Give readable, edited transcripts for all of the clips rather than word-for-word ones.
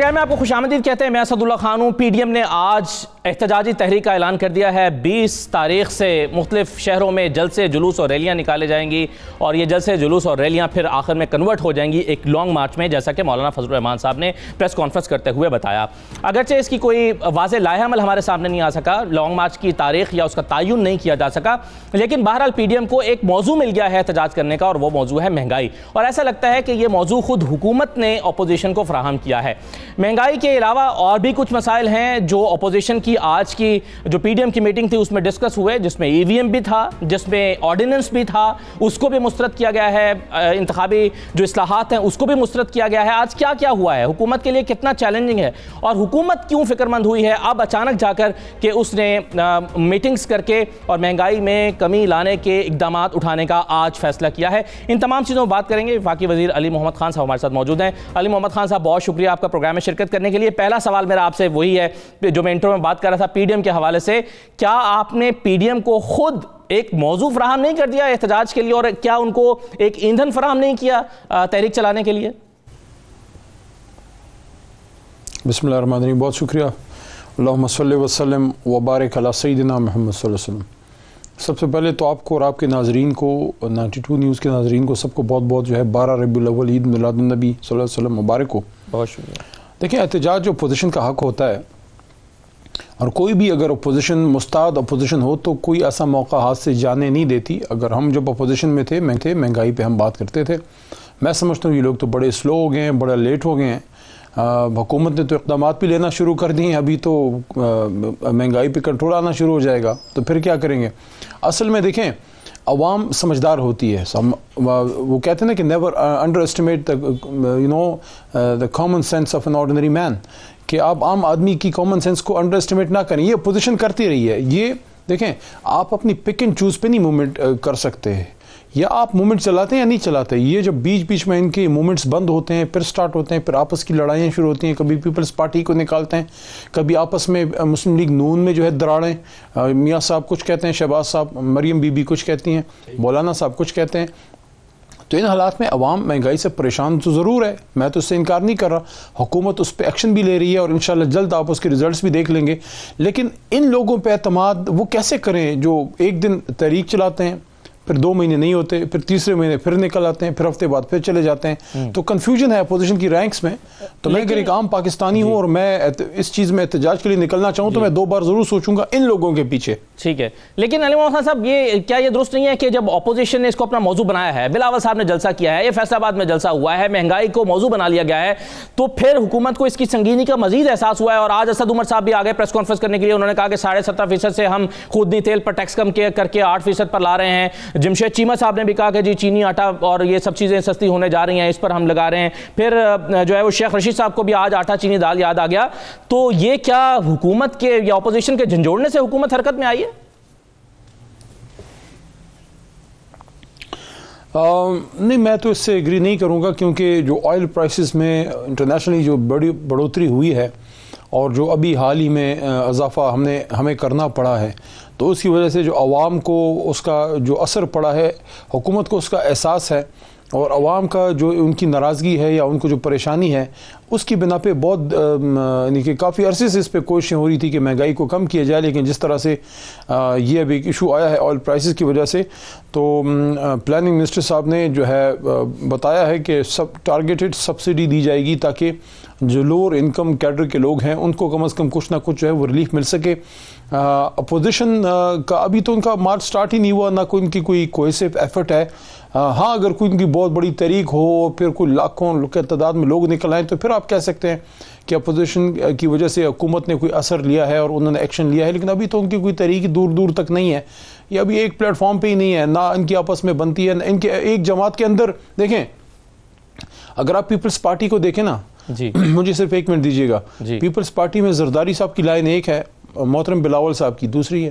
Programme میں آپ کو خوش آمدید کہتے ہیں. میں اسد اللہ خان ہوں. پی ڈی ایم نے آج احتجاجی تحریک کا اعلان کر دیا ہے. 20 تاریخ سے مختلف شہروں میں جلسے جلوس اور ریلیاں نکالے جائیں گی اور یہ جلسے جلوس اور ریلیاں پھر آخر میں کنورٹ ہو جائیں گی ایک لانگ مارچ میں, جیسا کہ مولانا فضل الرحمان صاحب نے پریس کانفرنس کرتے ہوئے بتایا. اگرچہ اس کی کوئی واضح لائحہ عمل ہمارے سامنے نہیں آ سکا, لانگ مارچ کی تاریخ یا اس کا تعین نہیں کیا جا سکا, لیکن بہرحال پی ڈی ایم کو ایک موضوع مل گیا ہے احتجاج کرنے کا, اور وہ موضوع ہے مہنگائی. اور ایسا لگتا ہے کہ یہ موضوع خود حکومت نے اپوزیشن کو فراہم کیا ہے. مہنگائی کے علاوہ اور بھی کچھ مسائل ہیں جو اپوزیشن کی آج کی جو پی ڈی ایم کی میٹنگ تھی اس میں ڈسکس ہوئے, جس میں ای وی ایم بھی تھا, جس میں آرڈیننس بھی تھا, اس کو بھی مسترد کیا گیا ہے. انتخابی جو اصلاحات ہیں اس کو بھی مسترد کیا گیا ہے. آج کیا کیا ہوا ہے, حکومت کے لیے کتنا چیلنجنگ ہے, اور حکومت کیوں فکر مند ہوئی ہے اب اچانک جا کر کہ اس نے میٹنگز کر کے اور مہنگائی میں کمی لانے کے اقدامات اٹھانے کا آج فیصلہ کیا ہے. ان تمام چیزوں میں بات کریں گے. وفاقی وزیر علی محمد خان صاحب ہمارے ساتھ موجود ہیں. علی محمد خان صاحب, بہت شکریہ آپ کا پروگرام میں شرکت کرنے کے لیے. پہلا سوال میرا آپ سے وہی ہے جو میں انٹرو میں بات کر رہا تھا پی ڈی ایم کے حوالے سے. کیا آپ نے پی ڈی ایم کو خود ایک موضوع فراہم نہیں کر دیا احتجاج کے لیے, اور کیا ان کو ایک ایندھن فراہم نہیں کیا تحریک چلانے کے لیے؟ بسم اللہ الرحمن الرحیم. بہت شکریہ. اللہم صلی وسلم وبارک علی سیدنا محمد صلی اللہ علیہ وسلم. سب سے پہلے تو آپ کو اور آپ کے ناظرین کو, 92 نیوز کے ناظرین کو, سب کو بہت بہت 12 ربیع الاول عید میلاد النبی صلی اللہ علیہ وسلم مبارک ہو. بہت شکریہ. دیکھیں, احتجاج جو اپوزیشن کا حق ہوتا ہے, اور کوئی بھی اگر اپوزیشن مستعد اپوزیشن ہو تو کوئی ایسا موقع ہاتھ سے جانے نہیں دیتی. اگر ہم جب اپوزیشن میں تھے مہنگائی پہ ہم بات کرتے تھے. میں سمجھتا ہوں یہ لوگ تو بڑے سلو ہو گئے ہیں, بڑا لیٹ ہو گئے ہیں. حکومت نے تو اقدامات بھی لینا شروع کر دی ہیں, ابھی تو مہنگائی پہ کنٹرول آنا شروع ہو جائے گا تو پھر کیا کریں گے. اصل میں دیکھیں, عوام سمجھدار ہوتی ہے. وہ کہتے ہیں نا کہ never underestimate the common sense of an ordinary man, کہ آپ عام آدمی کی کامن سینس کو انڈر اسٹیمیٹ نہ کریں. یہ اپوزیشن کرتی رہی ہے. یہ دیکھیں, آپ اپنی پک اینڈ چوز پہ نہیں موومنٹ کر سکتے, یا آپ موومنٹ چلاتے ہیں یا نہیں چلاتے. یہ جب بیچ میں ان کے موومنٹس بند ہوتے ہیں, پھر سٹارٹ ہوتے ہیں, پھر آپس کی لڑائیاں شروع ہوتی ہیں. کبھی پیپلز پارٹی کو نکالتے ہیں, کبھی آپس میں مسلم لیگ نون میں دراڑیں. میاں صاحب کچھ کہتے ہیں, شہباز صاحب, مریم بی بی کچھ کہتی ہیں, مولانا صاحب کچھ کہتے ہیں. تو ان حالات میں عوام مہنگائی سے پریشان تو ضرور ہے, میں تو اس سے انکار نہیں کر رہا. حکومت اس پہ ایکشن بھی لے رہی ہے اور انشاءاللہ جلد آپ اس کے ریزلٹس بھی دیکھ لیں گے. لیکن ان لوگوں پہ اعتماد وہ کیسے کریں جو ایک دن تحریک چلاتے ہیں, پھر 2 مہینے نہیں ہوتے, پھر تیسرے مہینے پھر نکل آتے ہیں, پھر ہفتے بعد پھر چلے جاتے ہیں. تو کنفیوژن ہے اپوزیشن کی رینکس میں. تو میں اگر ایک عام پاکستانی ہوں اور میں اس چیز میں احتجاج کے لیے نکلنا چاہوں تو میں 2 بار ضرور سوچوں گا ان لوگوں کے پیچھے. ٹھیک ہے, لیکن علی محمد خان صاحب, کیا یہ درست نہیں ہے کہ جب اپوزیشن نے اس کو اپنا موضوع بنایا ہے, بلاول صاحب نے جلسہ کیا ہے, یہ فیصل آباد میں جلسہ ہوا ہے, مہنگائی کو موضوع بنا لیا گیا ہے, تو پھر حکومت کو اس کی سنگینی کا مزید احساس ہوا ہے. اور آج اسد عمر صاحب بھی آگے پریس کانفرنس کرنے کے لیے, انہوں نے کہا کہ 17.5% سے ہم خوردنی تیل پر ٹیکس کم کر کے 8% پر لا رہے ہیں. جمشید چیمہ صاحب نے بھی کہا کہ جی چینی, آٹا اور یہ سب چیزیں سستی ہونے جا رہی ہیں, اس پر ہم لگا رہے ہیں. پھر وہ شیخ رشید صاحب کو بھی آج آٹا چینی دال یاد آ گیا. تو یہ کیا حکومت کے یا اپوزیشن کے جھنجھوڑنے سے حکومت حرکت میں آئی ہے؟ نہیں, میں تو اس سے ایگری نہیں کروں گا, کیونکہ جو آئل پرائسز میں انٹرنیشنلی جو بڑی بڑھوتری ہوئی ہے اور جو ابھی حال ہی میں اضافہ ہمیں کرنا پڑا ہے, تو اس کی وجہ سے جو عوام کو اس کا جو اثر پڑا ہے, حکومت کو اس کا احساس ہے, اور عوام کا جو ان کی ناراضگی ہے یا ان کو جو پریشانی ہے, اس کی بنا پہ بہت یعنی کہ کافی عرصے سے اس پہ کوششیں ہو رہی تھی کہ مہنگائی کو کم کیا جائے. لیکن جس طرح سے یہ ابھی ایک ایشو آیا ہے آئل پرائسز کی وجہ سے, تو پلاننگ منسٹر صاحب نے بتایا ہے کہ ٹارگیٹڈ سبسڈی دی جائے گی تاکہ جو لوور انکم کیڈر کے لوگ ہیں ان کو کم از کم کچھ نہ کچھ وہ ریلیف مل سکے. اپوزیشن کا ابھی تو ان کا مارچ سٹارٹ ہی نہیں ہوا, نہ کوئی ان کی کوئی کوہیسو ایفرٹ ہے. ہاں, اگر کوئی ان کی بہت بڑی تحریک ہو, پھر کوئی لاکھوں کے تعداد میں لوگ نکل آئیں, تو پھر آپ کہہ سکتے ہیں کہ اپوزیشن کی وجہ سے حکومت نے کوئی اثر لیا ہے اور انہوں نے ایکشن لیا ہے. لیکن ابھی تو ان کی کوئی تحریک دور تک نہیں ہے, یہ ابھی ایک پلیٹ فارم پہ ہی نہیں ہے, نہ ان کی آپس میں بنتی ہے, ان کے ایک جماعت کے اندر. دیکھیں, اگر آپ پیپلز پارٹی کو دیکھیں نا, مجھے صرف 1 منٹ دیجیے گا. پیپلز پارٹی میں زرداری صاحب کی لائن ایک ہے, محترم بلاول صاحب کی دوسری ہے,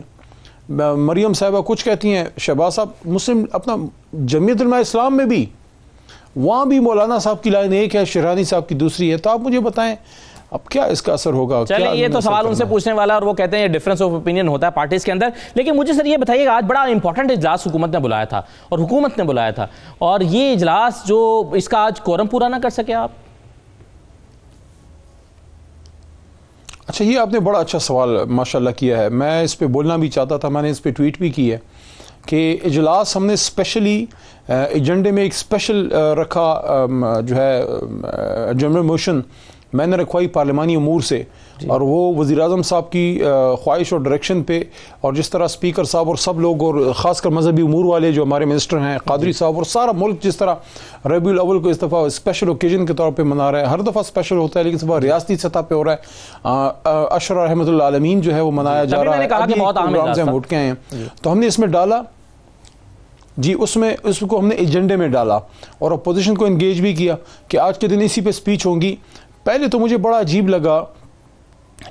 مریم صاحبہ کچھ کہتی ہیں, شہباز صاحب مسلم اپنا جمعیت علماء اسلام میں بھی, وہاں بھی مولانا صاحب کی لائن ایک ہے, شرحانی صاحب کی دوسری ہے. تو آپ مجھے بتائیں اب کیا اس کا اثر ہوگا؟ چلیں, یہ تو سوال ان سے پوچھنے والا, اور وہ کہتے ہیں یہ ڈفرینس آف اوپینین ہوتا ہے پارٹیز کے اندر. لیکن مجھے سر یہ بتائیے کہ آج بڑا امپورٹنٹ اجلاس حکومت نے بلایا تھا, اور حکومت نے بلایا تھا, اور یہ اجلاس جو اس کا آج کورم پورا نہ کر سکے آپ؟ اچھا، یہ آپ نے بڑا اچھا سوال ماشاءاللہ کیا ہے. میں اس پہ بولنا بھی چاہتا تھا، میں نے اس پہ ٹویٹ بھی کی ہے کہ اجلاس ہم نے اسپیشلی ایجنڈے میں ایک اسپیشل رکھا، جو ہے جنرل موشن میں نے رکھوائی پارلیمانی امور سے، اور وہ وزیر اعظم صاحب کی خواہش اور ڈائریکشن پہ، اور جس طرح اسپیکر صاحب اور سب لوگ، اور خاص کر مذہبی امور والے جو ہمارے منسٹر ہیں قادری صاحب، اور سارا ملک جس طرح ربیع الاول کو اس دفعہ اسپیشل اوکیجن کے طور پہ منا رہا ہے. ہر دفعہ اسپیشل ہوتا ہے لیکن اس دفعہ ریاستی سطح پہ ہو ررہا ہے. عشرہ رحمۃ اللہ عالمین جو ہے وہ منایا جا رہا ہے. پروگرام سے ہم اٹھ کے آئے ہیں تو ہم نے اس میں ڈالا جی، اس کو ہم نے ایجنڈے میں ڈالا اور اپوزیشن کو انگیج بھی کیا کہ آج کے دن اسی پہ سپیچ ہوں گی. پہلے تو مجھے بڑا عجیب لگا،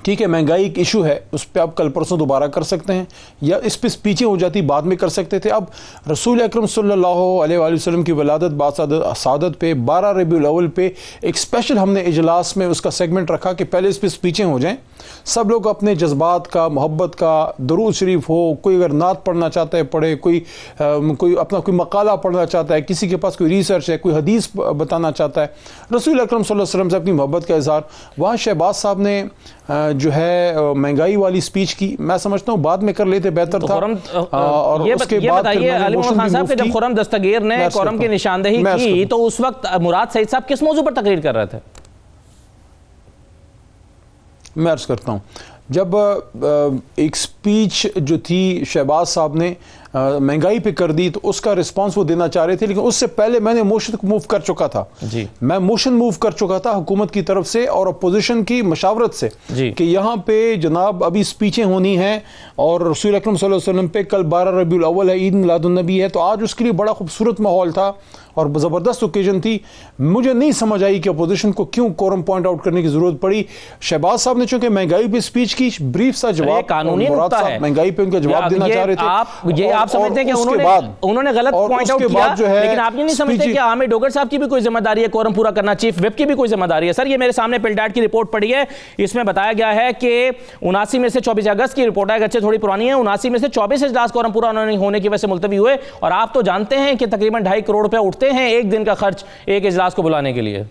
ٹھیک ہے مہنگائی ایک ایشو ہے، اس پہ آپ کل پرسوں دوبارہ کر سکتے ہیں، یا اس پہ سپیچیں ہو جاتی بعد میں کر سکتے تھے. اب رسول اکرم صلی اللہ علیہ وآلہ وسلم کی ولادت سعادت پہ 12 ربیع الاول پہ ایک اسپیشل ہم نے اجلاس میں اس کا سیگمنٹ رکھا کہ پہلے اس پہ سپیچیں ہو جائیں، سب لوگ اپنے جذبات کا، محبت کا، درود شریف ہو، کوئی اگر نعت پڑھنا چاہتا ہے پڑھے، کوئی اپنا کوئی مقالہ پڑھنا چاہتا ہے، کسی کے پاس کوئی ریسرچ ہے، کوئی حدیث بتانا چاہتا ہے، رسول اکرم صلی اللہ علیہ وسلم سے اپنی محبت کا اظہار. وہاں شہباز صاحب نے جو ہے مہنگائی والی سپیچ کی، میں سمجھتا ہوں بعد میں کر لیتے بہتر تھا. اور اس کے بعد بتائیے علی محمد خان صاحب کہ جب خرم دستگیر نے قرم کی نشاندہی کی تو اس وقت مراد سعید صاحب کس موضوع پر تقریر کر رہے تھے؟ میں عرض کرتا ہوں، جب ایک سپیچ جو تھی شہباز صاحب نے مہنگائی پہ کر دی تو اس کا رسپانس وہ دینا چاہ رہے تھے، لیکن اس سے پہلے میں نے موشن موو کر چکا تھا. میں موشن موو کر چکا تھا حکومت کی طرف سے اور اپوزیشن کی مشاورت سے کہ یہاں پہ جناب ابھی سپیچیں ہونی ہیں، اور رسول اکرم صلی اللہ علیہ وسلم پہ کل 12 ربیع الاول ہے، عید میلاد النبی ہے، تو آج اس کے لیے بڑا خوبصورت ماحول تھا اور زبردست اوکیزن تھی. مجھے نہیں سمجھ آئی کہ اپوزیشن کو کیوں کورم پوائنٹ آؤٹ کرنے کی ضرورت پڑی. شہباز صاحب نے چونکہ مہنگائی پہ سپیچ کی، بریف سا جواب، قانونی نقطہ ہے، مہنگائی پہ ان کا جواب دینا چاہ رہے تھے. یہ آپ سمجھتے ہیں کہ انہوں نے غلط پوائنٹ آؤٹ کیا، لیکن آپ یہ نہیں سمجھتے کہ عامر ڈوگر صاحب کی بھی کوئی ذمہ داری ہے کورم پورا کرنا، چیف ویپ کی بھی کوئی ذمہ داری ہے؟ سر یہ میرے سامنے پلڈاٹ کی رپورٹ پڑی ہے، اس میں بتایا گیا ہے کہ 79 میں سے 24 اگست کی رپورٹ ہے، اگرچہ تھوڑی پرانی ہے، 79 میں سے 24 اجلاس کورم پورا ہونے کی وجہ سے ملتوی ہوئے، اور آپ تو جانتے ہیں کہ تقریباً 2.5 کروڑ روپے اٹھتے ہیں ایک دن کا خرچ ایک اجلاس کو بلانے کے لیے.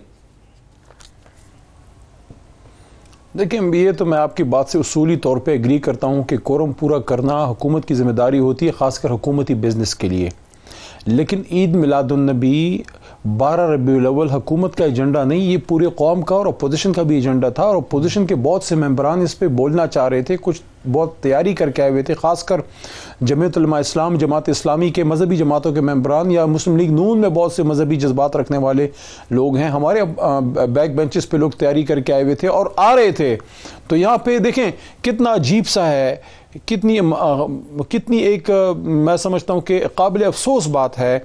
دیکھیں یہ تو میں آپ کی بات سے اصولی طور پہ ایگری کرتا ہوں کہ کورم پورا کرنا حکومت کی ذمہ داری ہوتی ہے، خاص کر حکومتی بزنس کے لیے. لیکن عید میلاد النبی 12 ربیع الاول حکومت کا ایجنڈا نہیں، یہ پورے قوم کا اور اپوزیشن کا بھی ایجنڈا تھا، اور اپوزیشن کے بہت سے ممبران اس پہ بولنا چاہ رہے تھے، کچھ بہت تیاری کر کے آئے ہوئے تھے، خاص کر جمعیت علماء اسلام، جماعت اسلامی کے مذہبی جماعتوں کے ممبران، یا مسلم لیگ نون میں بہت سے مذہبی جذبات رکھنے والے لوگ ہیں. ہمارے بیک بینچز پہ لوگ تیاری کر کے آئے ہوئے تھے اور آ رہے تھے. تو یہاں پہ دیکھیں کتنا عجیب سا ہے، کتنی ایک میں سمجھتا ہوں کہ قابل افسوس بات ہے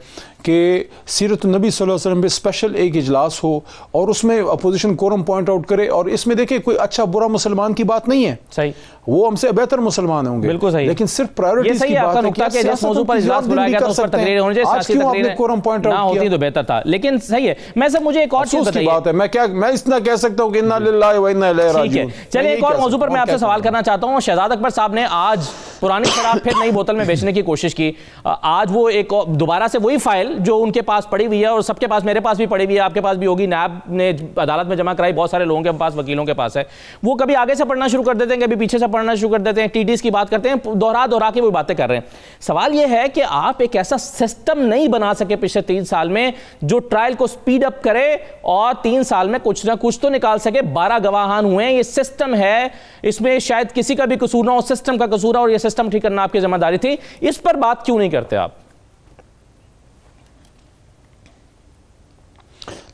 کہ سیرت النبی صلی اللہ علیہ وسلم پہ اسپیشل ایک اجلاس ہو اور اس میں اپوزیشن کورم پوائنٹ آؤٹ کرے، اور اس میں دیکھیں کوئی اچھا برا مسلمان کی بات نہیں ہے، صحیح وہ ہم سے بہتر مسلمان ہوں گے، بالکل صحیح، لیکن صرف پرائیورٹیز کی بات ہے کہ جس موضوع پر اجلاس بلایا گیا تو اس پر تقریر ہونے چاہیے، آج کیوں آپ نے کورم پوائنٹ آؤٹ کیا؟ نہ ہوتی تو بہتر تھا. لیکن صحیح ہے. میں سب مجھے ایک اور چیز بتائیے، بات ہے میں اتنا کہہ سکتا ہوں کہ انا للہ و انا الیہ راجعون. چلیے ایک اور موضوع پر میں آپ سے سوال کرنا چاہتا ہوں. شہزاد اکبر صاحب نے آج پرانی شراب پھر نئی بوتل میں بیچنے کی کوشش کی. آج وہ ایک دوبارہ سے وہی فائل جو ان کے پاس پڑی ہوئی ہے اور سب کے پاس، میرے پاس بھی پڑی ہوئی ہے، آپ کے پاس بھی ہوگی، نیب نے عدالت میں جمع کرائی، بہت سارے لوگوں کے پاس، وکیلوں کے پاس ہے، وہ کبھی آگے سے پڑھنا شروع کر دیتے ہیں، کبھی پیچھے سے پڑھنا شروع کر دیتے ہیں، ٹی ڈیز کی بات کرتے ہیں، دوہرا کے وہ باتیں کر رہے ہیں. سوال یہ ہے کہ آپ ایک ایسا سسٹم نہیں بنا سکے پچھلے 3 سال میں جو ٹرائل کو سپیڈ اپ کرے اور 3 سال میں کچھ نہ کچھ تو نکال سکے. 12 گواہان ہوئے ہیں، یہ سسٹم ہے، اس میں شاید کسی کا بھی قصور نہ ہو، سسٹم کا قصور ہے، اور یہ سسٹم ٹھیک کرنا آپ کی ذمہ داری تھی. اس پر بات کیوں نہیں کرتے آپ؟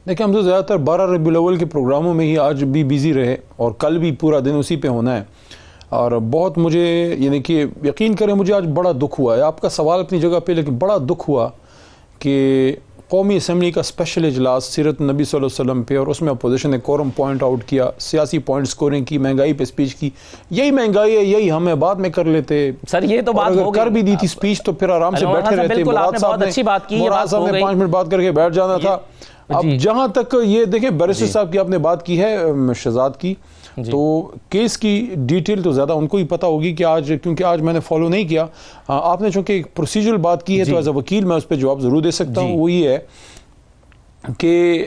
دیکھیں ہم تو زیادہ تر 12 ربیع الاول کے پروگراموں میں ہی آج بھی بیزی رہے اور کل بھی پورا دن اسی پہ ہونا ہے. اور بہت مجھے یعنی کہ یقین کریں مجھے آج بڑا دکھ ہوا ہے. آپ کا سوال اپنی جگہ پہ، لیکن بڑا دکھ ہوا کہ قومی اسمبلی کا اسپیشل اجلاس سیرت النبی صلی اللہ علیہ وسلم پہ، اور اس میں اپوزیشن نے کورم پوائنٹ آؤٹ کیا، سیاسی پوائنٹ سکورنگ کی، مہنگائی پہ سپیچ کی. یہی مہنگائی ہے، یہی ہمیں بعد میں کر لیتے. سر یہ تو بات اگر کر بھی دی تھی سپیچ تو پھر آرام سے بیٹھے رہتے. مراد صاحب نے 5 منٹ بات کر کے بیٹھ جانا تھا. اب جہاں تک یہ دیکھیں بیرسٹر صاحب کی آپ نے بات کی ہے شہزاد کی، تو کیس کی ڈیٹیل تو زیادہ ان کو ہی پتہ ہوگی کہ آج، کیونکہ آج میں نے فالو نہیں کیا. آپ نے چونکہ ایک پروسیجرل بات کی ہے تو ایز اے وکیل میں اس پہ جواب ضرور دے سکتا ہوں. وہ یہ ہے کہ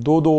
2-2,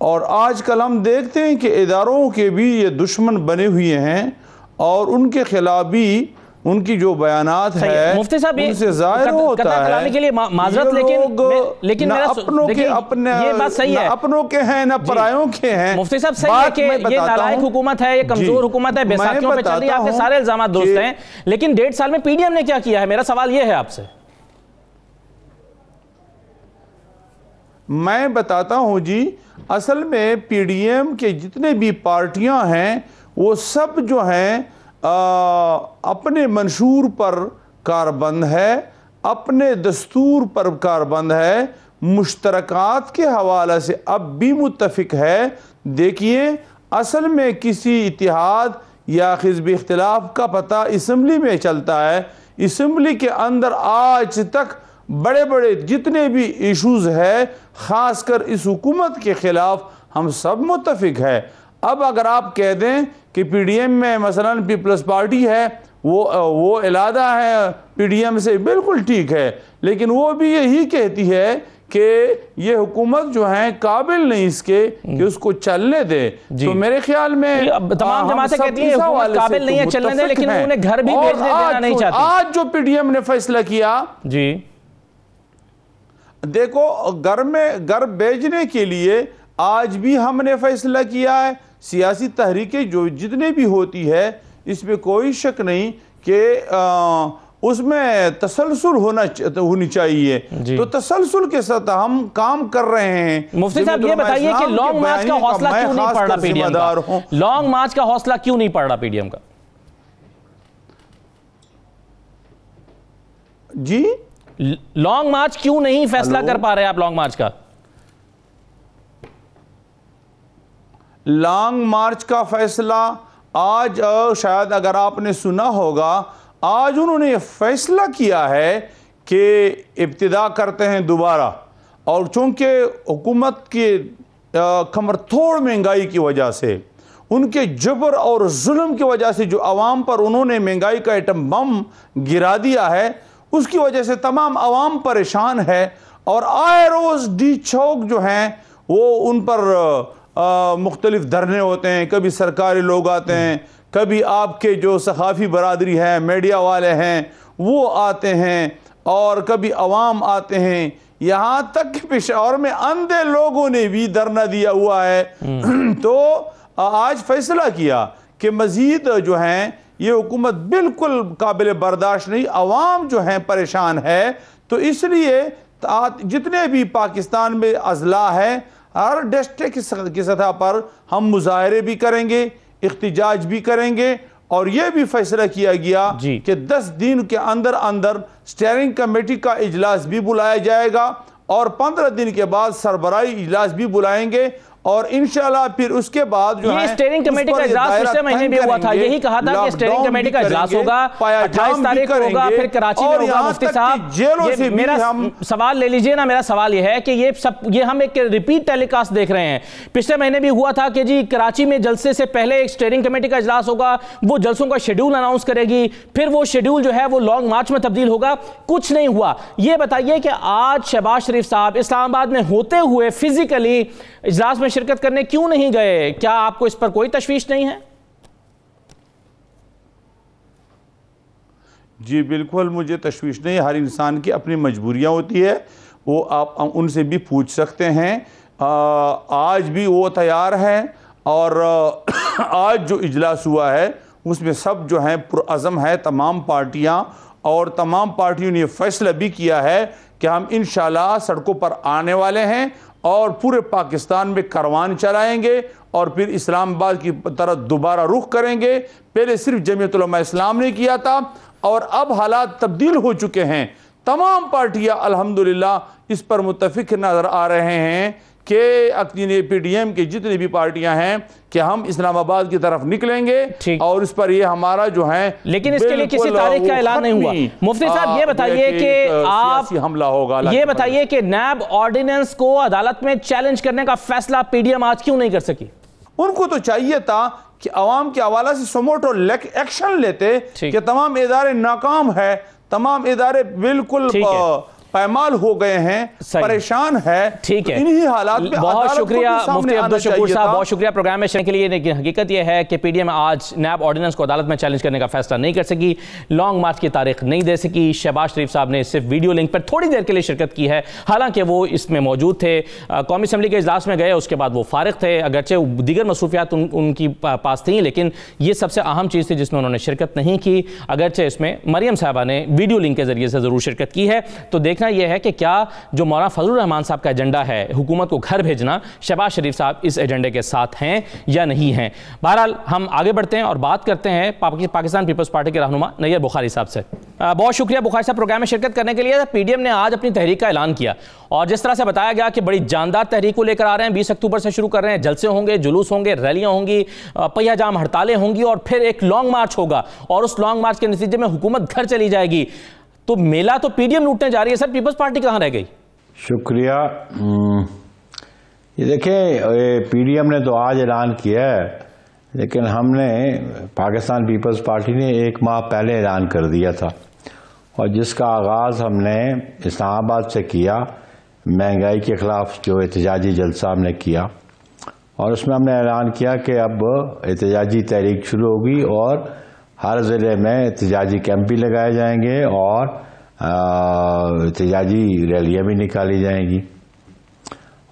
اور آج کل ہم دیکھتے ہیں کہ اداروں کے بھی یہ دشمن بنے ہوئے ہیں اور ان کے خلاف بھی ان کی جو بیانات ہے مفتی صاحب ان سے ظاہر ہوتا ہے کے لیے معذرت، لیکن یہ بات صحیح ہے، اپنوں کے ہیں نہ پرایوں کے ہیں۔ مفتی صاحب صحیح ہے کہ یہ نالائق حکومت ہے، یہ کمزور حکومت ہے، بیساکھیوں پہ چل رہی ہے، آپ کے سارے الزامات درست ہیں، لیکن 1.5 سال میں پی ڈی ایم نے کیا کیا ہے؟ میرا سوال یہ ہے آپ سے۔ میں بتاتا ہوں جی، اصل میں پی ڈی ایم کے جتنے بھی پارٹیاں ہیں وہ سب جو ہیں اپنے منشور پر کاربند ہے، اپنے دستور پر کاربند ہے، مشترکات کے حوالے سے اب بھی متفق ہے۔ دیکھیے اصل میں کسی اتحاد یا حزب اختلاف کا پتہ اسمبلی میں چلتا ہے۔ اسمبلی کے اندر آج تک بڑے بڑے جتنے بھی ایشوز ہے، خاص کر اس حکومت کے خلاف ہم سب متفق ہے۔ اب اگر آپ کہہ دیں کہ پی ڈی ایم میں مثلا پیپلز پارٹی ہے، وہ علیحدہ ہے پی ڈی ایم سے، بالکل ٹھیک ہے، لیکن وہ بھی یہی کہتی ہے کہ یہ حکومت جو ہے قابل نہیں اس کے کہ اس کو چلنے دے۔ تو میرے خیال میں تمام جماعتیں کہتی ہیں حکومت قابل نہیں ہے چلنے دے، لیکن انہیں گھر بھی بھیجنے دینا نہیں چاہتی۔ آج جو پی ڈی ایم نے فیصلہ کیا، جی دیکھو گھر بھیجنے کے لیے آج بھی ہم نے فیصلہ کیا ہے۔ سیاسی تحریکیں جو جتنے بھی ہوتی ہے اس میں کوئی شک نہیں کہ اس میں تسلسل ہونی چاہیے، تو تسلسل کے ساتھ ہم کام کر رہے ہیں۔ مفتی صاحب یہ بتائیے کہ لانگ مارچ کا حوصلہ کیوں نہیں پڑ رہا پی ڈی ایم کا؟ لانگ مارچ کا حوصلہ کیوں نہیں پڑ رہا پی ڈی ایم کا؟ جی لانگ مارچ کیوں نہیں فیصلہ کر پا رہے آپ لانگ مارچ کا؟ لانگ مارچ کا فیصلہ آج شاید اگر آپ نے سنا ہوگا، آج انہوں نے فیصلہ کیا ہے کہ ابتدا کرتے ہیں دوبارہ، اور چونکہ حکومت کی کمر توڑ مہنگائی کی وجہ سے، ان کے جبر اور ظلم کی وجہ سے جو عوام پر انہوں نے مہنگائی کا ایٹم بم گرا دیا ہے، اس کی وجہ سے تمام عوام پریشان ہے، اور آئے روز ڈی چوک جو ہیں وہ ان پر مختلف دھرنے ہوتے ہیں، کبھی سرکاری لوگ آتے ہیں، کبھی آپ کے جو صحافی برادری ہیں، میڈیا والے ہیں وہ آتے ہیں، اور کبھی عوام آتے ہیں، یہاں تک کہ پشاور میں اندھے لوگوں نے بھی دھرنا دیا ہوا ہے۔ تو آج فیصلہ کیا کہ مزید جو ہیں یہ حکومت بالکل قابل برداشت نہیں، عوام جو ہیں پریشان ہے، تو اس لیے جتنے بھی پاکستان میں اضلاع ہے، ہر ڈسٹرکٹ کی سطح پر ہم مظاہرے بھی کریں گے، احتجاج بھی کریں گے، اور یہ بھی فیصلہ کیا گیا کہ 10 دن کے اندر اسٹیئرنگ کمیٹی کا اجلاس بھی بلایا جائے گا، اور 15 دن کے بعد سربراہی اجلاس بھی بلائیں گے، اور انشاءاللہ پھر اس کے بعد جو ہے یہ اسٹیئرنگ کمیٹی کا اجلاس پچھلے مہینے بھی ہوا تھا، یہی کہا تھا کہ اسٹیئرنگ کمیٹی کا اجلاس ہوگا 28 تاریخ کو ہوگا، پھر کراچی میں ہوگا۔ مفتی صاحب میرا سوال لے لیجئے نا، میرا سوال یہ ہے کہ یہ ہم ایک ریپیٹ ٹیلی کاسٹ دیکھ رہے ہیں۔ پچھلے مہینے بھی ہوا تھا کہ جی کراچی میں جلسے سے پہلے ایک اسٹیئرنگ کمیٹی کا اجلاس ہوگا، وہ جلسوں کا شیڈول اناؤنس کرے گی، پھر وہ شیڈول جو ہے وہ لانگ مارچ میں تبدیل ہوگا، کچھ نہیں ہوا۔ یہ بتائیے کہ آج شہباز شریف صاحب اسلام آباد میں ہوتے ہوئے فزیکلی اجلاس میں شرکت کرنے کیوں نہیں گئے؟ کیا آپ کو اس پر کوئی تشویش نہیں ہے؟ جی بالکل مجھے تشویش نہیں، ہر انسان کی اپنی مجبوریاں ہوتی ہے، وہ آپ ان سے بھی پوچھ سکتے ہیں۔ آج بھی وہ تیار ہے، اور آج جو اجلاس ہوا ہے اس میں سب جو ہیں پرعزم ہے، تمام پارٹیاں، اور تمام پارٹیوں نے یہ فیصلہ بھی کیا ہے کہ ہم انشاءاللہ سڑکوں پر آنے والے ہیں، اور پورے پاکستان میں کاروان چلائیں گے، اور پھر اسلام آباد کی طرف دوبارہ رخ کریں گے۔ پہلے صرف جمعیت علماء اسلام نے کیا تھا، اور اب حالات تبدیل ہو چکے ہیں، تمام پارٹیاں الحمدللہ اس پر متفق نظر آ رہے ہیں کہ پی ڈی ایم کے جتنی بھی پارٹیاں ہیں کہ ہم اسلام آباد کی طرف نکلیں گے، اور اس پر یہ ہمارا جو ہے، لیکن اس کے لیے کسی تاریخ کا اعلان نہیں ہوا۔ مفتی صاحب یہ بتائیے کہ آپ حملہ ہوگا، یہ بتائیے کہ نیب آرڈیننس کو عدالت میں چیلنج کرنے کا فیصلہ پی ڈی ایم آج کیوں نہیں کر سکی؟ ان کو تو چاہیے تھا کہ عوام کے حوالے سے سموٹو ایکشن لیتے کہ تمام ادارے ناکام ہے، تمام ادارے بالکل پائمال ہو گئے ہیں, پریشان ہے. ٹھیک ہے, انہی حالات میں بہت شکریہ مفتی عبدالشکور صاحب, بہت شکریہ پروگرام میں شرکت کے لیے. لیکن حقیقت یہ ہے کہ پی ڈی ایم آج نیب آرڈیننس کو عدالت میں چیلنج کرنے کا فیصلہ نہیں کر سکی, لانگ مارچ کی تاریخ نہیں دے سکی. شہباز شریف صاحب نے صرف ویڈیو لنک پر تھوڑی دیر کے لیے شرکت کی ہے, حالانکہ وہ اس میں موجود تھے. قومی اسمبلی کے اجلاس میں گئے, اس کے بعد وہ فارغ تھے, اگرچہ دیگر مصروفیات ان کی پاس تھیں, لیکن یہ سب سے اہم چیز تھی جس میں انہوں نے شرکت نہیں کی. اگرچہ اس میں مریم صاحبہ نے ویڈیو لنک کے ذریعے سے ضرور شرکت کی ہے. تو دیکھنا یہ ہے کہ کیا جو مولانا فضل الرحمان صاحب کا ایجنڈا ہے حکومت کو گھر بھیجنا, شہباز شریف صاحب اس ایجنڈے کے ساتھ ہیں یا نہیں ہیں. بہرحال ہم آگے بڑھتے ہیں اور بات کرتے ہیں پاکستان پیپلز پارٹی کے رہنما نیّر بخاری صاحب سے. بہت شکریہ بخاری صاحب پروگرام میں شرکت کرنے کے لیے. پی ڈی ایم نے آج اپنی تحریک کا اعلان کیا اور جس طرح سے بتایا گیا کہ بڑی جاندار تحریک کو لے کر آ رہے ہیں. 20 اکتوبر سے شروع کر رہے ہیں, جلسے ہوں گے, جلوس ہوں گے, ریلیاں ہوں گی, پہیہ جام ہڑتالیں ہوں گی اور پھر ایک لانگ مارچ ہوگا اور اس لانگ مارچ کے نتیجے میں حکومت گھر چلی جائے گی. تو میلہ تو پی ڈی ایم لوٹنے جا رہی ہے سر, پیپلز پارٹی کہاں رہ گئی؟ شکریہ. یہ دیکھیں, پی ڈی ایم نے تو آج اعلان کیا ہے, لیکن ہم نے پاکستان پیپلز پارٹی نے 1 ماہ پہلے اعلان کر دیا تھا, اور جس کا آغاز ہم نے اسلام آباد سے کیا. مہنگائی کے خلاف جو احتجاجی جلسہ ہم نے کیا, اور اس میں ہم نے اعلان کیا کہ اب احتجاجی تحریک شروع ہوگی اور ہر ضلع میں احتجاجی کیمپ بھی لگائے جائیں گے اور احتجاجی ریلیاں بھی نکالی جائیں گی.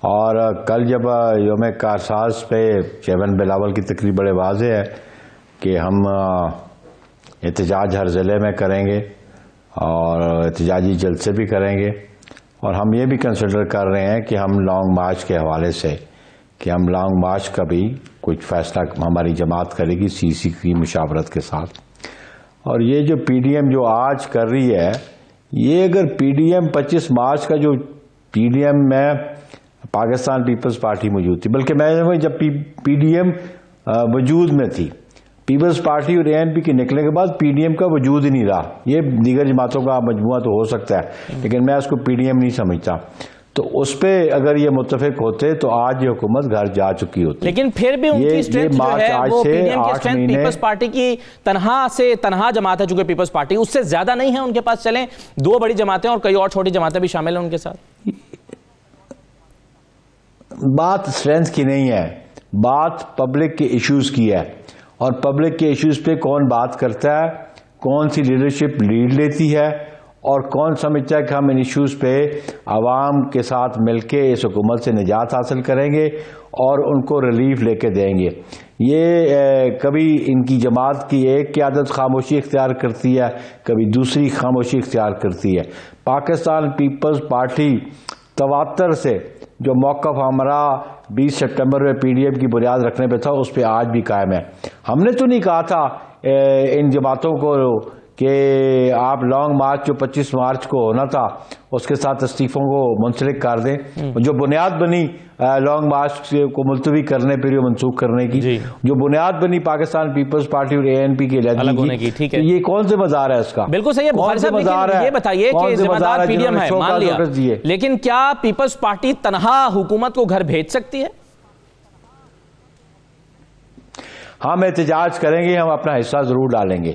اور کل جب یوم کارساز پہ چیئرمین بلاول کی تقریر بڑے واضح ہے کہ ہم احتجاج ہر ضلع میں کریں گے اور احتجاجی جلسے بھی کریں گے, اور ہم یہ بھی کنسیڈر کر رہے ہیں کہ ہم لانگ مارچ کے حوالے سے کہ ہم لانگ مارچ کا بھی کچھ فیصلہ ہماری جماعت کرے گی سی سی کی مشاورت کے ساتھ. اور یہ جو پی ڈی ایم جو آج کر رہی ہے, یہ اگر پی ڈی ایم 25 مارچ کا جو پی ڈی ایم میں پاکستان پیپلز پارٹی موجود تھی, بلکہ میں جب پی ڈی ایم وجود میں تھی, پیپلز پارٹی اور اے این پی کے نکلنے کے بعد پی ڈی ایم کا وجود ہی نہیں رہا. یہ دیگر جماعتوں کا مجموعہ تو ہو سکتا ہے, لیکن میں اس کو پی ڈی ایم نہیں سمجھتا. تو اس پہ اگر یہ متفق ہوتے تو آج یہ حکومت گھر جا چکی ہوتی. لیکن پھر بھی ان کی اسٹرینتھ جو ہے وہ پی ڈی ایم کی اسٹرینتھ پیپلز پارٹی کی تنہا جماعت ہے, چونکہ پیپلز پارٹی اس سے زیادہ نہیں ہے ان کے پاس. چلیں 2 بڑی جماعتیں اور کئی اور چھوٹی جماعتیں بھی شامل ہیں ان کے ساتھ. بات اسٹرینتھ کی نہیں ہے, بات پبلک کے ایشوز کی ہے, اور پبلک کے ایشوز پہ کون بات کرتا ہے, کون سی لیڈرشپ لیڈ لیتی ہے, اور کون سمجھتا ہے کہ ہم ان ایشوز پہ عوام کے ساتھ مل کے اس حکومت سے نجات حاصل کریں گے اور ان کو ریلیف لے کے دیں گے. یہ کبھی ان کی جماعت کی ایک قیادت خاموشی اختیار کرتی ہے, کبھی دوسری خاموشی اختیار کرتی ہے. پاکستان پیپلز پارٹی تواتر سے جو موقف ہمارا 20 سپٹمبر میں پی ڈی ایم کی بنیاد رکھنے پہ تھا, اس پہ آج بھی قائم ہے. ہم نے تو نہیں کہا تھا ان جماعتوں کو کہ آپ لانگ مارچ جو 25 مارچ کو ہونا تھا اس کے ساتھ استعفوں کو منسلک کر دیں. جو بنیاد بنی لانگ مارچ کو ملتوی کرنے پر منسوخ کرنے کی, جو بنیاد بنی پاکستان پیپلز پارٹی اور اے این پی کے علیحدگی کی, یہ کون سے مزار ہے اس کا؟ بالکل صحیح ہے بخاری صاحب. یہ بتائیے کہ ذمہ دار پی ڈی ایم ہے, مان لیا, لیکن کیا پیپلز پارٹی تنہا حکومت کو گھر بھیج سکتی ہے؟ ہم احتجاج کریں گے, ہم اپنا حصہ ضرور ڈالیں گے,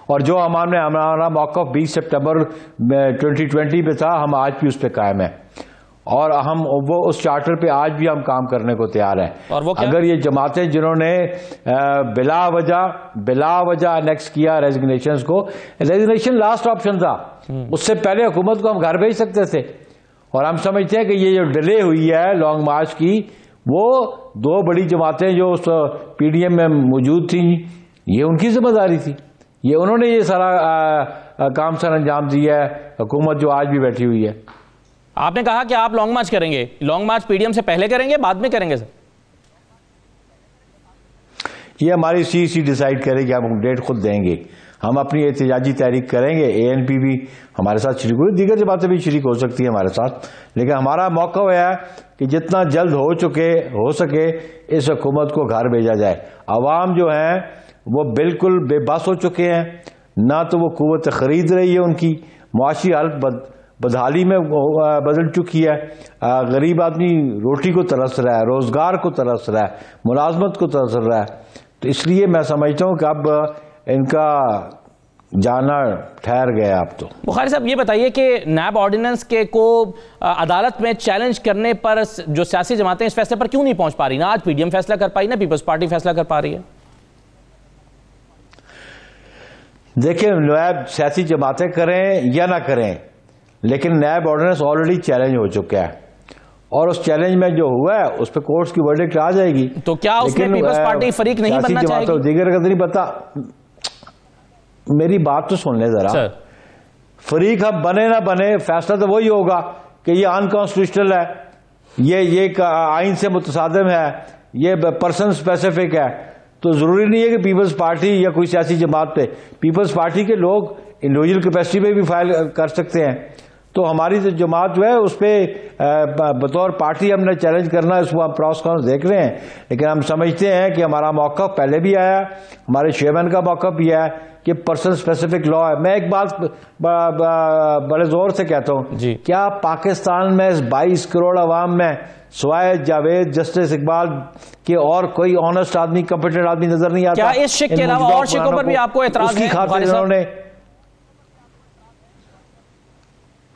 اور جو ہمارا موقف 20 سپٹمبر 2020 پہ تھا, ہم آج بھی اس پہ قائم ہیں, اور ہم وہ اس چارٹر پہ آج بھی ہم کام کرنے کو تیار ہیں. اور وہ اگر یہ جماعتیں جنہوں نے بلا وجہ انیکس کیا ریزگنیشنز کو, ریزگنیشن لاسٹ آپشن تھا, اس سے پہلے حکومت کو ہم گھر بھیج سکتے تھے, اور ہم سمجھتے ہیں کہ یہ جو ڈیلے ہوئی ہے لانگ مارچ کی, وہ 2 بڑی جماعتیں جو اس پی ڈی ایم میں موجود تھیں, یہ ان کی ذمہ داری تھی, یہ انہوں نے یہ سارا کام سر انجام دیا ہے, حکومت جو آج بھی بیٹھی ہوئی ہے. آپ نے کہا کہ آپ لانگ مارچ کریں گے, long march P D M سے پہلے کریں گے بعد میں کریں گے؟ سر یہ ہماری سی سی ڈیسائیڈ کرے گی, ہم ڈیٹ خود دیں گے. ہم اپنی احتجاجی تحریک کریں گے, اے این پی بھی ہمارے ساتھ شریک ہوگی, دیگر جماعتیں بھی شریک ہو سکتی ہیں ہمارے ساتھ, لیکن ہمارا موقع ہے کہ جتنا جلد ہو سکے اس حکومت کو گھر بھیجا جائے. عوام جو ہیں وہ بالکل بے بس ہو چکے ہیں, نہ تو وہ قوت خرید رہی ہے, ان کی معاشی حالت بدحالی میں بدل چکی ہے. غریب آدمی روٹی کو ترس رہا ہے, روزگار کو ترس رہا ہے, ملازمت کو ترس رہا ہے. تو اس لیے میں سمجھتا ہوں کہ اب ان کا جانا ٹھہر گیا اب تو۔ بخاری صاحب یہ بتائیے کہ نیب آرڈیننس کے کو عدالت میں چیلنج کرنے پر جو سیاسی جماعتیں اس فیصلے پر کیوں نہیں پہنچ پا رہی؟ نہ آج پی ڈی ایم فیصلہ کر پائی، نہ پیپلز پارٹی فیصلہ کر پا رہی ہے۔ دیکھیں نیب سیاسی جماعتیں کریں یا نہ کریں، لیکن نیب آرڈیننس آلریڈی چیلنج ہو چکا ہے، اور اس چیلنج میں جو ہوا ہے اس پہ کورٹس کی ورڈکٹ آ جائے گی۔ تو کیا اس میں پیپلز پارٹی فریق نہیں بننا چاہے گی؟ دیگر کا نہیں پتا، میری بات تو سن لیں ذرا۔ فریق ہم بنے نہ بنے، فیصلہ تو وہی ہوگا کہ یہ انکانسٹیٹیوشنل ہے، یہ آئین سے متصادم ہے، یہ پرسن اسپیسیفک ہے۔ تو ضروری نہیں ہے کہ پیپلز پارٹی یا کوئی سیاسی جماعت پہ، پیپلز پارٹی کے لوگ انڈیویجول کیپیسٹی پہ بھی فائل کر سکتے ہیں۔ تو ہماری جماعت جو ہے اس پہ بطور پارٹی ہم نے چیلنج کرنا ہے، اس کو ہم پروس کانس دیکھ رہے ہیں، لیکن ہم سمجھتے ہیں کہ ہمارا موقف پہلے بھی آیا، ہمارے چیئرمین کا موقف بھی ہے کہ پرسن اسپیسیفک لا ہے۔ میں ایک بات بڑے زور سے کہتا ہوں، کیا پاکستان میں 22 کروڑ عوام میں سوائے جاوید، جسٹس اقبال کے اور کوئی آنےسٹ آدمی، کمپیٹنٹ آدمی نظر نہیں آتا؟ کیا اس شک کے علاوہ اور شکوں پر بھی آپ کو اعتراض ہے؟ انہوں نے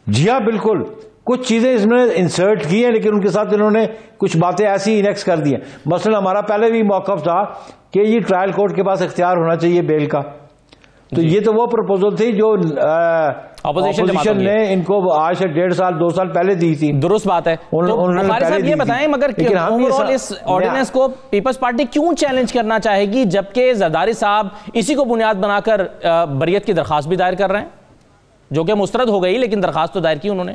جی ہاں بالکل کچھ چیزیں اس میں انسرٹ کی ہیں، لیکن ان کے ساتھ انہوں نے کچھ باتیں ایسی انیکس کر دی ہیں۔ مثلا ہمارا پہلے بھی موقف تھا کہ یہ ٹرائل کورٹ کے پاس اختیار ہونا چاہیے بیل کا، تو یہ تو وہ پروپوزل تھی جو اپوزیشن نے ان کو آج سے 1.5 سال 2 سال پہلے دی تھی۔ درست بات ہے۔ یہ بتائیں مگر اس آرڈیننس کو پیپلز پارٹی کیوں چیلنج کرنا چاہے گی جبکہ زرداری صاحب اسی کو بنیاد بنا کر بریت کی درخواست بھی دائر کر رہے ہیں، جو کہ مسترد ہو گئی لیکن درخواست تو دائر کی انہوں نے؟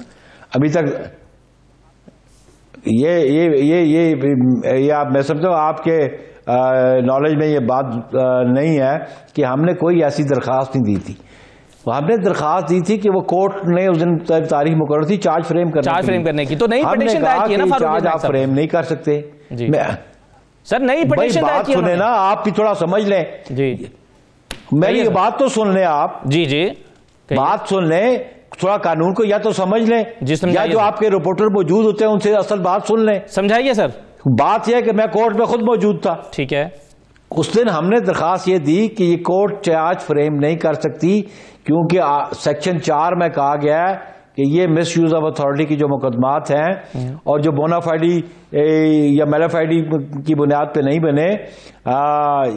ابھی تک یہ میں سمجھتا ہوں آپ کے نالج میں یہ بات نہیں ہے کہ ہم نے کوئی ایسی درخواست نہیں دی تھی۔ ہم نے درخواست دی تھی کہ وہ کورٹ نے اس دن تاریخ مقرر تھی چارج فریم کرنے کی، تو نئی پٹیشن دائر کی ہے نا چارج آپ فریم نہیں کر سکتے۔ سر نئی پٹیشن دائر کی سنیں نا، آپ بھی تھوڑا سمجھ لیں، میری بات تو سن لیں آپ، بات سن لیں، تھوڑا قانون کو یا تو سمجھ لیں، یا جو آپ کے رپورٹر موجود ہوتے ہیں ان سے اصل بات سن لیں۔ سمجھائیے سر۔ بات یہ ہے کہ میں کورٹ میں خود موجود تھا، ٹھیک ہے، اس دن ہم نے درخواست یہ دی کہ یہ کورٹ چارج فریم نہیں کر سکتی کیونکہ سیکشن 4 میں کہا گیا ہے کہ یہ مس یوز آف اتھارٹی کی جو مقدمات ہیں اور جو بونافائیڈی یا میلافائیڈی کی بنیاد پہ نہیں بنے،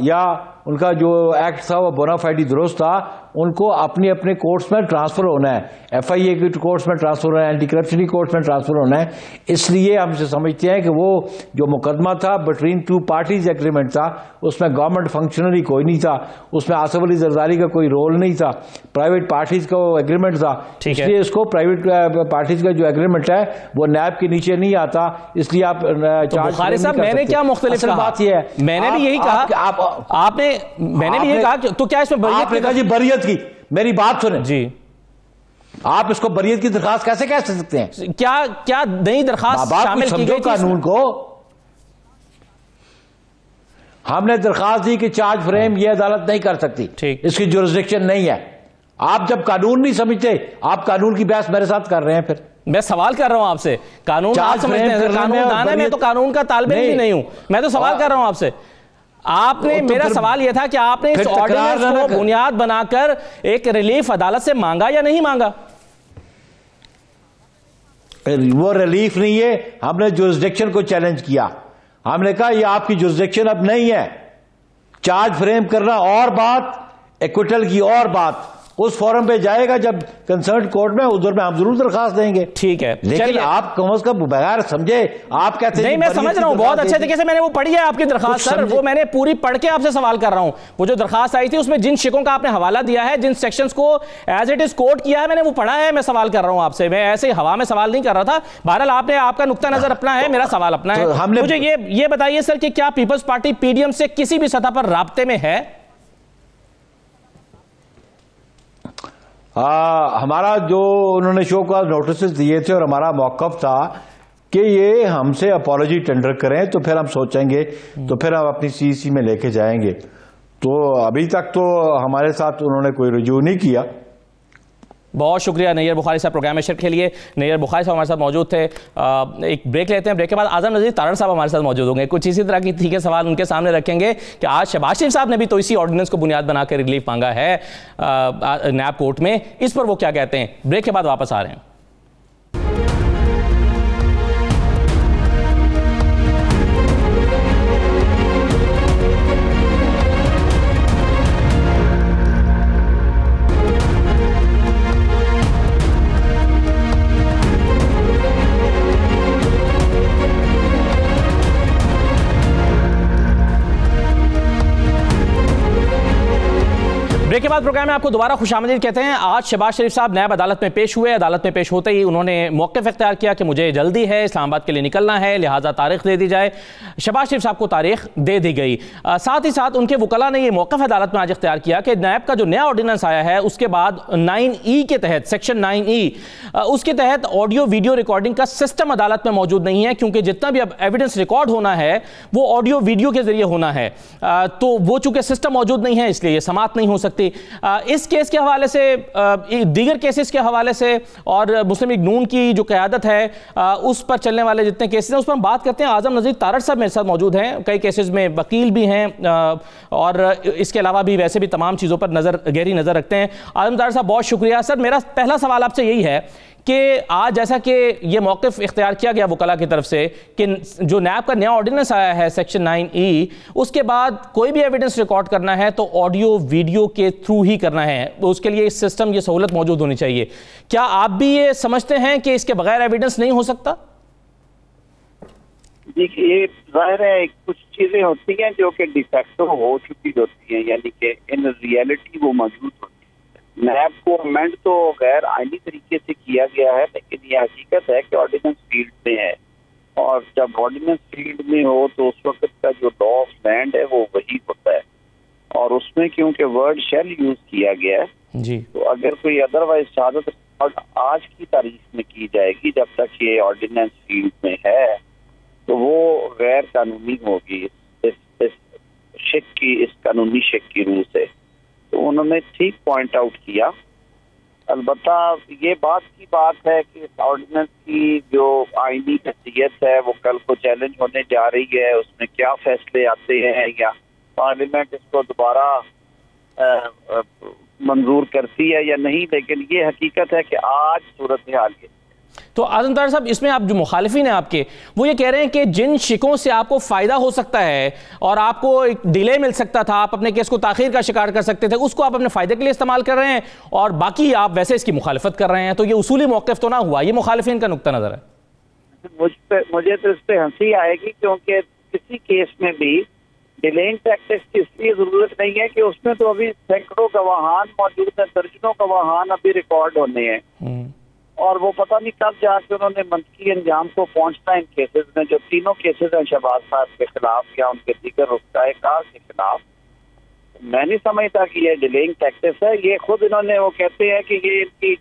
یا ان کا جو ایکٹ تھا وہ بونافائیڈی درست تھا، ان کو اپنے اپنے کورٹس میں ٹرانسفر ہونا ہے، ایف آئی اے کی کورٹس میں ٹرانسفر ہونا ہے، اینٹی کرپشن کی کورٹس میں ٹرانسفر ہونا ہے۔ اس لیے ہم سے سمجھتے ہیں کہ وہ جو مقدمہ تھا بٹوین 2 پارٹیز ایگریمنٹ تھا، اس میں گورنمنٹ فنکشنری کوئی نہیں تھا، اس میں آصف علی زرداری کا کوئی رول نہیں تھا، پرائیویٹ پارٹیز کا وہ ایگریمنٹ تھا، اس لیے اس کو پرائیویٹ پارٹیز کا جو ایگریمنٹ ہے وہ نیب کے نیچے نہیں آتا، اس لیے آپ بخاری صاحب میں نے کیا مختلف کہا؟ بات یہ ہے، میں نے بھی یہی کہا، آپ نے میں نے بھی یہی کہا، تو کیا اس میں بریت کی میری بات سنیں جی، آپ اس کو بریت کی درخواست کیسے کہہ سکتے ہیں؟ کیا نئی درخواست شامل کی گئی؟ قانون کو ہم نے درخواست دی کہ چارج فریم یہ عدالت نہیں کر سکتی، اس کی جورسڈکشن نہیں ہے۔ آپ جب قانون نہیں سمجھتے، آپ قانون کی بحث میرے ساتھ کر رہے ہیں۔ پھر میں سوال کر رہا ہوں آپ سے، قانون آپ سمجھتے ہیں، قانون دان ہے، میں تو قانون کا طالب علم بھی نہیں ہوں، میں تو سوال کر رہا ہوں آپ سے۔ آپ نے، میرا سوال یہ تھا کہ آپ نے اس آرڈیننس کو بنیاد بنا کر ایک ریلیف عدالت سے مانگا یا نہیں مانگا؟ وہ ریلیف نہیں ہے، ہم نے جورسڈکشن کو چیلنج کیا، ہم نے کہا یہ آپ کی جورسڈکشن اب نہیں ہے، چارج فریم کرنا اور بات، ایکوٹل کی اور بات، اس فورم پہ جائے گا جب کنسرن کورٹ میں، ادھر میں ہم ضرور درخواست دیں گے۔ ٹھیک ہے، لیکن آپ کم از کم بغیر سمجھے آپ کہتے ہیں نہیں، میں سمجھ رہا ہوں، بہت اچھے طریقے سے میں نے وہ پڑھی ہے آپ کی درخواست سر، وہ میں نے پوری پڑھ کے آپ سے سوال کر رہا ہوں۔ وہ جو درخواست آئی تھی اس میں جن شکوں کا آپ نے حوالہ دیا ہے، جن سیکشنز کو ایز اٹ از کوٹ کیا ہے، میں نے وہ پڑھا ہے، میں سوال کر رہا ہوں آپ سے، میں ایسے ہوا میں سوال نہیں کر رہا تھا۔ بہرحال آپ نے، آپ کا نقطہ نظر اپنا ہے، میرا سوال اپنا ہے۔ مجھے یہ بتائیے سر کہ کیا Peoples Party P D M سے کسی بھی سطح پر رابطے میں ہے؟ ہمارا جو انہوں نے شو کا نوٹسز دیے تھے اور ہمارا موقف تھا کہ یہ ہم سے اپالوجی ٹینڈر کریں تو پھر ہم سوچیں گے، تو پھر ہم اپنی سی سی میں لے کے جائیں گے۔ تو ابھی تک تو ہمارے ساتھ انہوں نے کوئی رجوع نہیں کیا، بہت شکریہ نیر بخاری صاحب پروگرام میں شرکت کے لیے. نیر بخاری صاحب ہمارے ساتھ موجود تھے. ایک بریک لیتے ہیں, بریک کے بعد اعظم نذیر تارڑ صاحب ہمارے ساتھ موجود ہوں گے. کچھ اسی طرح کی ٹھیک ہے سوال ان کے سامنے رکھیں گے کہ آج شہباز شریف صاحب نے بھی تو اسی آرڈیننس کو بنیاد بنا کے ریلیف مانگا ہے نیب کورٹ میں, اس پر وہ کیا کہتے ہیں. بریک کے بعد واپس آ رہے ہیں. بریک کے بعد پروگرام میں آپ کو دوبارہ خوش آمدید کہتے ہیں. آج شہباز شریف صاحب نیب عدالت میں پیش ہوئے. عدالت میں پیش ہوتے ہی انہوں نے موقف اختیار کیا کہ مجھے جلدی ہے, اسلام آباد کے لیے نکلنا ہے, لہٰذا تاریخ دے دی جائے. شہباز شریف صاحب کو تاریخ دے دی گئی. ساتھ ہی ساتھ ان کے وکلاء نے یہ موقف عدالت میں آج اختیار کیا کہ نیب کا جو نیا آرڈیننس آیا ہے اس کے بعد 9E کے تحت, سیکشن 9E, اس کے تحت آڈیو ویڈیو ریکارڈنگ کا سسٹم عدالت میں موجود نہیں ہے, کیونکہ جتنا بھی اب ایویڈنس ریکارڈ ہونا ہے وہ آڈیو ویڈیو کے ذریعے ہونا ہے. تو وہ چونکہ سسٹم موجود نہیں ہے اس لیے یہ سماعت نہیں ہو سکتی. اس کیس کے حوالے سے, دیگر کیسز کے حوالے سے اور مسلم لیگ نون کی جو قیادت ہے اس پر چلنے والے جتنے کیسز ہیں اس پر ہم بات کرتے ہیں. اعظم نذیر تارڑ صاحب میرے ساتھ موجود ہیں. کئی کیسز میں وکیل بھی ہیں اور اس کے علاوہ بھی ویسے بھی تمام چیزوں پر گہری نظر رکھتے ہیں. اعظم تارڑ صاحب بہت شکریہ. سر میرا پہلا سوال آپ سے یہی ہے کہ آج جیسا کہ یہ موقف اختیار کیا گیا وکلاء کی طرف سے کہ جو نیب کا نیا آرڈیننس آیا ہے سیکشن 9E, اس کے بعد کوئی بھی ایویڈنس ریکارڈ کرنا ہے تو آڈیو ویڈیو کے تھرو ہی کرنا ہے, اس کے لیے اس سسٹم, یہ سہولت موجود ہونی چاہیے. کیا آپ بھی یہ سمجھتے ہیں کہ اس کے بغیر ایویڈنس نہیں ہو سکتا؟ یہ ظاہر ہے کچھ چیزیں ہوتی ہیں جو کہ ڈیفیکٹو ہو چکی ہوتی ہیں, یعنی کہ ان ریئلٹی وہ موجود ہوتی ہے. نیب کو امینڈ تو غیر آئینی طریقے سے کیا گیا ہے, لیکن یہ حقیقت ہے کہ آرڈیننس فیلڈ میں ہے, اور جب آرڈیننس فیلڈ میں ہو تو اس وقت کا جو لا آف لینڈ ہے وہ وہی ہوتا ہے, اور اس میں کیونکہ ورڈ شیل یوز کیا گیا ہے جی, تو اگر کوئی ادروائز شہادت آج کی تاریخ میں کی جائے گی جب تک یہ آرڈیننس فیلڈ میں ہے تو وہ غیر قانونی ہوگی اس قانونی شک کی روح سے. تو انہوں نے ٹھیک پوائنٹ آؤٹ کیا. البتہ یہ بات کی بات ہے کہ اس آرڈیننس کی جو آئینی حیثیت ہے وہ کل کو چیلنج ہونے جا رہی ہے, اس میں کیا فیصلے آتے ہیں یا پارلیمنٹ اس کو دوبارہ منظور کرتی ہے یا نہیں, لیکن یہ حقیقت ہے کہ آج صورتحال یہ. تو اعظم تارڑ صاحب اس میں آپ جو مخالفین ہیں آپ کے وہ یہ کہہ رہے ہیں کہ جن شکوں سے آپ کو فائدہ ہو سکتا ہے اور آپ کو ایک ڈیلے مل سکتا تھا, آپ اپنے کیس کو تاخیر کا شکار کر سکتے تھے, اس کو آپ اپنے فائدے کے لیے استعمال کر رہے ہیں اور باقی آپ ویسے اس کی مخالفت کر رہے ہیں. تو یہ اصولی موقف تو نہ ہوا, یہ مخالفین کا نقطہ نظر ہے. مجھے تو اس پہ ہنسی آئے گی کیونکہ کسی کیس میں بھی ڈیلینگ ٹیکٹکس کی اس لیے ضرورت نہیں ہے کہ اس میں تو ابھی سینکڑوں گواہان موجود ہیں, درجنوں گواہان ابھی ریکارڈ ہونے ہیں, اور وہ پتہ نہیں کب جا کے انہوں نے منطقی انجام کو پہنچنا ان کیسز میں, جو تینوں کیسز ہیں شہباز صاحب کے خلاف یا ان کے دیگر رکائے کار کے خلاف. میں نہیں سمجھتا کہ یہ ڈیلینگ ٹیکٹکس ہے. یہ خود انہوں نے, وہ کہتے ہیں کہ یہ ان کی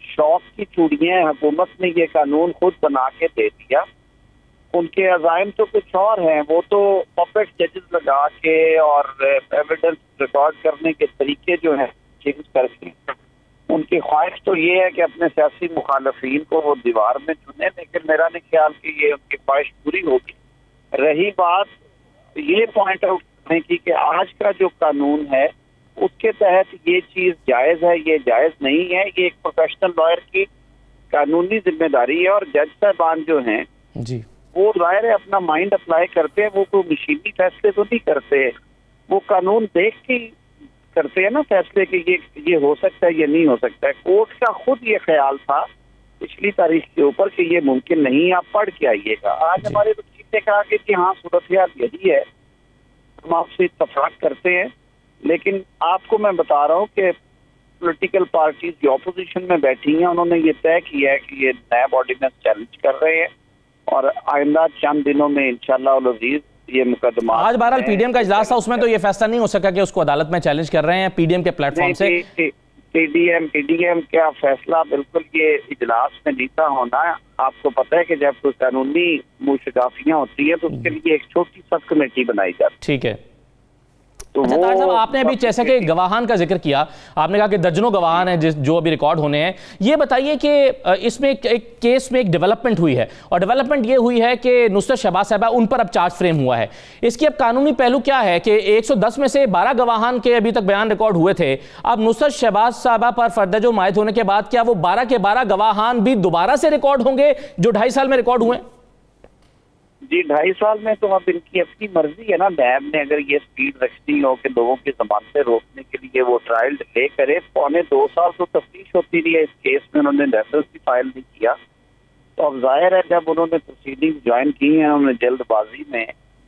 شوق کی چوڑیاں ہیں, حکومت نے یہ قانون خود بنا کے دے دیا. ان کے عزائم تو کچھ اور ہیں, وہ تو پرفیکٹ ججز لگا کے اور ایویڈنس ریکارڈ کرنے کے طریقے جو ہیں چینج کر کے. ان کی خواہش تو یہ ہے کہ اپنے سیاسی مخالفین کو وہ دیوار میں چنے, لیکن میرا نہیں خیال کہ یہ ان کی خواہش پوری ہوگی. رہی بات یہ پوائنٹ آؤٹ کرنے کی کہ آج کا جو قانون ہے اس کے تحت یہ چیز جائز ہے, یہ جائز نہیں ہے. یہ ایک پروفیشنل لائر کی قانونی ذمہ داری ہے, اور جج صاحبان جو ہیں جی وہ ظاہر ہے اپنا مائنڈ اپلائی کرتے ہیں, وہ کوئی مشینی فیصلے تو نہیں کرتے, وہ قانون دیکھ کے کرتے ہیں نا فیصلے کہ یہ ہو سکتا ہے, یہ نہیں ہو سکتا ہے. کورٹ کا خود یہ خیال تھا پچھلی تاریخ کے اوپر کہ یہ ممکن نہیں, آپ پڑھ کے آئیے گا. آج ہمارے وکیل نے کہا کہ ہاں صورتحال یہی ہے, ہم آپ سے اتفاق کرتے ہیں, لیکن آپ کو میں بتا رہا ہوں کہ پولیٹیکل پارٹیز جو اپوزیشن میں بیٹھی ہیں انہوں نے یہ طے کیا ہے کہ یہ نیب آرڈیننس چیلنج کر رہے ہیں, اور آئندہ چند دنوں میں انشاءاللہ العزیز یہ مقدمات. آج بہرحال پی ڈی ایم کا اجلاس تھا, اس میں تو یہ فیصلہ نہیں ہو سکا کہ اس کو عدالت میں چیلنج کر رہے ہیں پی ڈی ایم کے پلیٹ فارم سے. پی ڈی ایم کا فیصلہ بالکل یہ اجلاس میں نہیں تھا ہونا. آپ کو پتہ ہے کہ جب کوئی قانونی موشگافیاں ہوتی ہیں تو اس کے لیے ایک چھوٹی سب کمیٹی بنائی جاتی ہے. ٹھیک ہے. اچھا طاہر صاحب، آپ نے ابھی جیسا کہ گواہان کا ذکر کیا، آپ نے کہا کہ درجنوں گواہان ہیں جو ابھی ریکارڈ ہونے ہیں. یہ بتائیے کہ اس میں ایک کیس میں ایک ڈیولپمنٹ ہوئی ہے، اور ڈیولپمنٹ یہ ہوئی ہے کہ نصرت شہباز صاحبہ ان پر اب چارج فریم ہوا ہے. اس کی اب قانونی پہلو کیا ہے کہ 110 میں سے 12 گواہان کے ابھی تک بیان ریکارڈ ہوئے تھے، اب نصرت شہباز صاحبہ پر فرد جو عائد ہونے کے بعد کیا وہ 12 کے 12 گواہان بھی دوبارہ سے ریکارڈ ہوں گے جو 2.5 سال میں ریکارڈ ہوئے ہیں؟ جی 2.5 سال میں تو اب ان کی اپنی مرضی ہے نا. نیب نے اگر یہ سپیڈ رکھنی ہو کہ لوگوں کی ضمانتیں روکنے کے لیے وہ ٹرائل ڈیلے کرے، 2.25 سال تو تفتیش ہوتی رہی ہے اس کیس میں، انہوں نے ریفرنس بھی فائل نہیں کیا. تو اب ظاہر ہے جب انہوں نے پروسیڈنگ جوائن کی ہیں، انہوں نے جلد بازی میں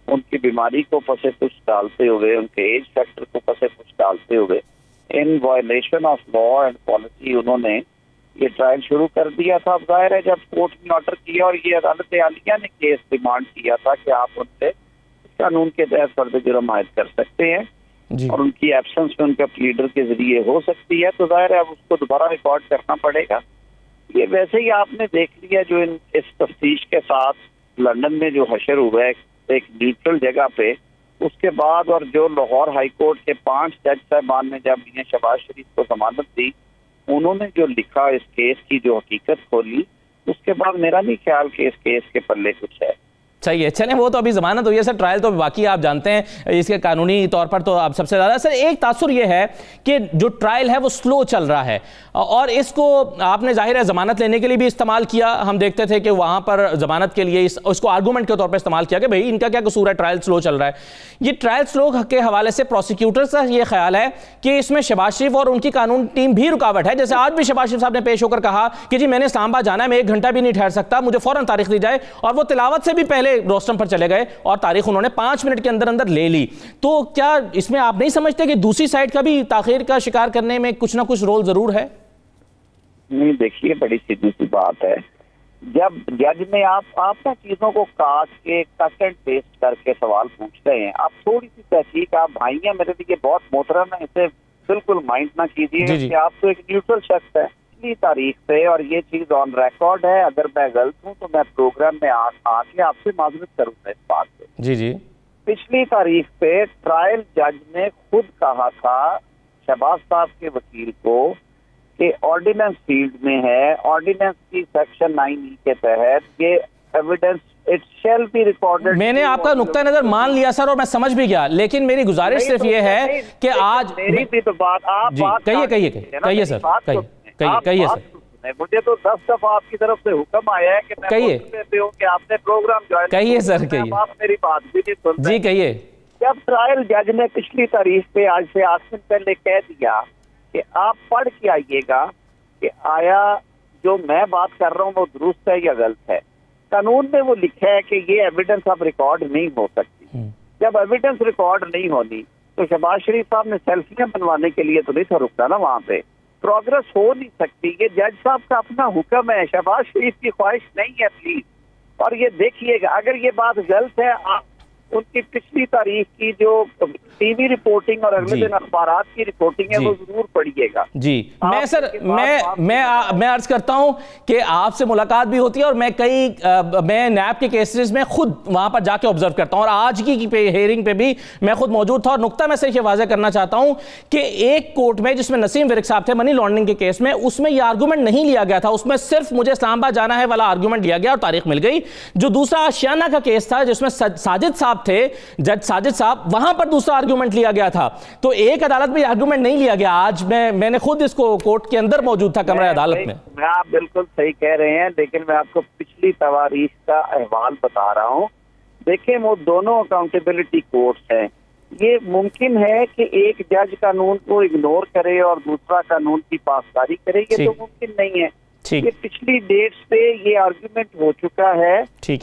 ان کی بیماری کو پس پش ڈالتے ہوئے، ان کے ایج فیکٹر کو پس پش ڈالتے ہوئے، ان violation of law and policy انہوں نے یہ ٹرائل شروع کر دیا تھا. اب ظاہر ہے جب کورٹ نے آرڈر کیا اور یہ عدالت عالیہ نے کیس ڈیمانڈ کیا تھا کہ آپ ان سے قانون کے تحت فرد جرم عائد کر سکتے ہیں اور ان کی ایبسنس میں ان کا پلیڈر کے ذریعے ہو سکتی ہے، تو ظاہر ہے اب اس کو دوبارہ ریکارڈ کرنا پڑے گا. یہ ویسے ہی آپ نے دیکھ لیا جو اس تفتیش کے ساتھ لندن میں جو حشر ہوا ہے ایک نیوٹرل جگہ پہ، اس کے بعد اور جو لاہور ہائی کورٹ کے 5 جج صاحبان نے جب میاں شہباز شریف کو ضمانت دی، انہوں نے جو لکھا اس کیس کی جو حقیقت کھولی، اس کے بعد میرا نہیں خیال کہ اس کیس کے پلے کچھ ہے. صحیح ہے، چلیں وہ تو ابھی ضمانت ہوئی ہے سر، ٹرائل تو باقی آپ جانتے ہیں اس کے قانونی طور پر تو اب سب سے زیادہ. سر ایک تاثر یہ ہے کہ جو ٹرائل ہے وہ سلو چل رہا ہے، اور اس کو آپ نے ظاہر ہے ضمانت لینے کے لیے بھی استعمال کیا. ہم دیکھتے تھے کہ وہاں پر ضمانت کے لیے اس کو آرگومنٹ کے طور پر استعمال کیا کہ بھئی ان کا کیا قصور ہے، ٹرائل سلو چل رہا ہے. یہ ٹرائل سلو کے حوالے سے پروسیکیوٹر کا یہ خیال ہے کہ اس میں شہباز شریف اور ان کی قانون ٹیم بھی رکاوٹ ہے. جیسے آج بھی شہباز شریف صاحب نے پیش ہو کر کہا کہ جی میں نے اسلام آباد جانا ہے، میں 1 گھنٹہ بھی نہیں ٹھہر سکتا، مجھے فوراً تاریخ دی جائے، اور وہ تلاوت سے بھی پہلے روسٹم پر چلے گئے اور تاریخ انہوں نے 5 منٹ کے اندر اندر لے لی. تو کیا اس میں آپ نہیں سمجھتے کہ دوسری سائیڈ کا بھی تاخیر کا شکار کرنے میں کچھ نہ کچھ رول ضرور ہے؟ نہیں دیکھیے، بڑی سیدھی سی بات ہے، جب جج میں آپ نا چیزوں کو کاٹ کے کٹ اینڈ پیسٹ کر کے سوال پوچھ رہے ہیں، آپ تھوڑی سی تحقیق، آپ بھائی ہیں میرے لیے بہت محترم ہے، اسے بالکل مائنڈ نہ کیجیے کہ آپ تو ایک نیوٹرل شخص ہے. پچھلی تاریخ سے، اور یہ چیز آن ریکارڈ ہے، اگر میں غلط ہوں تو میں پروگرام میں آ کے آپ سے معذرت کروں گا اس بات سے. جی پچھلی تاریخ پہ ٹرائل جج نے خود کہا تھا شہباز صاحب کے وکیل کو کہ آرڈیننس فیلڈ میں ہے، آرڈیننس کی سیکشن 9E کے تحت یہ evidence it shall be recorded. میں نے آپ کا نقطہ نظر مان لیا سر، اور میں سمجھ بھی گیا، لیکن میری گزارش صرف یہ ہے کہ آج میری بھی تو بات آپ کہیے سر، کہیے سر. مجھے تو 10 دفعہ آپ کی طرف سے حکم آیا ہے کہ میں کہتے ہوں کہ آپ نے پروگرام جوائن کہیے سر، آپ میری بات بھی نہیں سنتے. جی کہیے. جب ٹرائل جج نے پچھلی تاریخ پہ آج سے 8 دن پہلے کہہ دیا کہ آپ پڑھ کے آئیے گا کہ آیا جو میں بات کر رہا ہوں وہ درست ہے یا غلط ہے. قانون میں وہ لکھا ہے کہ یہ ایویڈنس اب ریکارڈ نہیں ہو سکتی. جب ایویڈنس ریکارڈ نہیں ہونی تو شہباز شریف صاحب نے سیلفیاں بنوانے کے لیے تو نہیں تھا رکتا نا، وہاں پہ پروگرس ہو نہیں سکتی. یہ جج صاحب کا اپنا حکم ہے، شہباز شریف کی خواہش نہیں ہے پلیز. اور یہ دیکھیے گا اگر یہ بات غلط ہے، آپ ان کی پچھلی تاریخ کی جو ٹی وی رپورٹنگ اور اگلے دن اخبارات کی رپورٹنگ ہے وہ ضرور پڑھیے گا. جی میں سر میں عرض کرتا ہوں کہ آپ سے ملاقات بھی ہوتی ہے، اور میں نیب کے کیسز میں خود وہاں پر جا کے آبزرو کرتا ہوں، اور آج کی ہیئرنگ پہ بھی میں خود موجود تھا. اور نقطہ میں صرف یہ واضح کرنا چاہتا ہوں کہ ایک کورٹ میں جس میں نسیم ورک صاحب تھے منی لانڈرنگ کے کیس میں، اس میں یہ آرگومنٹ نہیں لیا گیا تھا، اس میں صرف مجھے اسلام آباد جانا ہے والا آرگومنٹ لیا گیا اور تاریخ مل گئی. جو دوسرا آشیانہ کا کیس تھا جس میں ساجد صاحب تھے، جج ساجد صاحب، وہاں پر دوسرا آرگومنٹ لیا گیا تھا. تو ایک عدالت میں آرگومنٹ نہیں لیا گیا. آج میں نے خود اس کو کورٹ کے اندر موجود تھا کمرہ عدالت میں. آپ بالکل صحیح کہہ رہے ہیں، لیکن میں آپ کو پچھلی تواریخ کا احوال بتا رہا ہوں. دیکھیں وہ دونوں اکاؤنٹیبلٹی کورٹس ہیں. یہ ممکن ہے کہ ایک جج قانون کو اگنور کرے اور دوسرا قانون کی پاسداری کرے، یہ تو ممکن نہیں ہے. یہ پچھلی ڈیٹس پہ یہ آرگومنٹ ہو چکا ہے.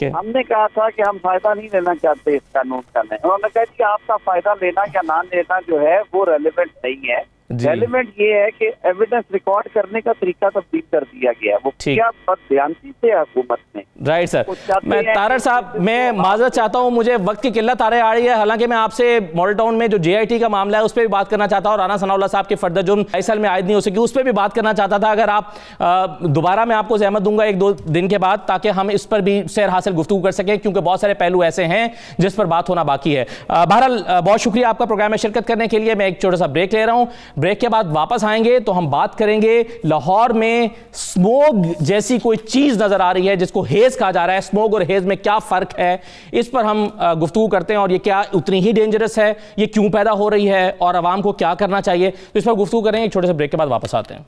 ہم نے کہا تھا کہ ہم فائدہ نہیں لینا چاہتے اس قانون کا. انہوں نے کہا کہ آپ کا فائدہ لینا یا نہ لینا جو ہے وہ ریلیونٹ نہیں ہے. ایلیمنٹ یہ ہے کہ ایویڈنس ریکارڈ کرنے کا طریقہ تبدیل کر دیا گیا ہے. وہ کیا بددھیانتی سے حکومت نے. رائٹ سر, میں تارڑ صاحب میں معذرت چاہتا ہوں, مجھے وقت کی قلت آ رہی ہے, حالانکہ میں آپ سے ماڈل ٹاؤن میں جو JIT کا معاملہ ہے اس پہ بھی بات کرنا چاہتا ہوں, اور رانا ثناء اللہ صاحب کے فرد جرم 22 سال میں عائد نہیں ہو سکی اس پہ بھی بات کرنا چاہتا تھا. اگر آپ دوبارہ میں آپ کو زحمت دوں گا 1-2 دن کے بعد, تاکہ ہم اس پر بھی سیر حاصل گفتگو کر سکیں, کیونکہ بہت سارے پہلو ایسے ہیں جس پر بات ہونا باقی ہے. بہرحال بہت شکریہ آپ کا پروگرام میں شرکت کرنے کے لیے. میں ایک چھوٹا سا بریک لے رہا ہوں, بریک کے بعد واپس آئیں گے تو ہم بات کریں گے لاہور میں سموگ جیسی کوئی چیز نظر آ رہی ہے جس کو ہیز کہا جا رہا ہے. سموگ اور ہیز میں کیا فرق ہے, اس پر ہم گفتگو کرتے ہیں, اور یہ کیا اتنی ہی ڈینجرس ہے, یہ کیوں پیدا ہو رہی ہے, اور عوام کو کیا کرنا چاہیے, تو اس پر گفتگو کریں گے. ایک چھوٹے سے بریک کے بعد واپس آتے ہیں.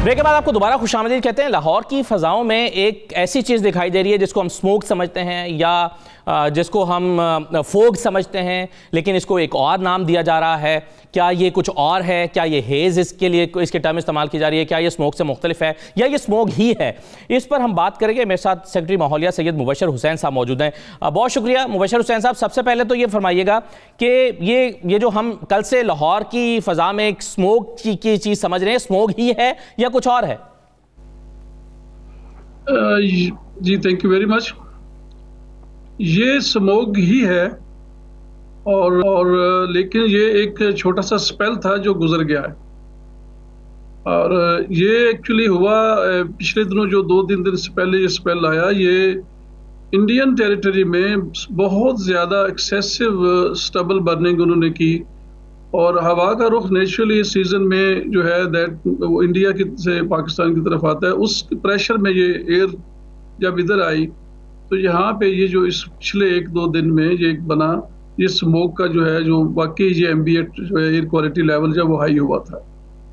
بریک کے بعد آپ کو دوبارہ خوش آمدید کہتے ہیں. لاہور کی فضاؤں میں ایک ایسی چیز دکھائی دے رہی ہے جس کو ہم سموک سمجھتے ہیں یا جس کو ہم فوگ سمجھتے ہیں, لیکن اس کو ایک اور نام دیا جا رہا ہے. کیا یہ کچھ اور ہے؟ کیا یہ ہیز اس کے لیے اس کے ٹرم استعمال کی جا رہی ہے؟ کیا یہ سموک سے مختلف ہے یا یہ سموک ہی ہے؟ اس پر ہم بات کریں گے. میرے ساتھ سیکرٹری ماحولیات سید مبشر حسین صاحب موجود ہیں. بہت شکریہ مبشر حسین صاحب. سب سے پہلے تو یہ فرمائیے گا کہ یہ جو ہم کل سے لاہور کی فضا میں ایک سموک کی چیز سمجھ رہے ہیں, سموک ہی ہے یا کچھ اور ہے؟ جی تھینک یو ویری مچ. یہ سموگ ہی ہے, اور لیکن یہ ایک چھوٹا سا سپیل تھا جو گزر گیا ہے. اور یہ ایکچولی ہوا پچھلے دنوں, جو 2-3 دن سے پہلے یہ سپیل آیا, یہ انڈین ٹیریٹری میں بہت زیادہ ایکسیسو سٹبل برننگ انہوں نے کی, اور ہوا کا رخ نیچرلی اس سیزن میں جو ہے وہ انڈیا سے پاکستان کی طرف آتا ہے. اس پریشر میں یہ ایئر جب ادھر آئی تو یہاں پہ یہ جو اس پچھلے 1-2 دن میں یہ ایک بنا, یہ سموک کا جو ہے جو واقعی یہ ایمبیٹ جو ہے ایئر کوالٹی لیول جب وہ ہائی ہوا تھا,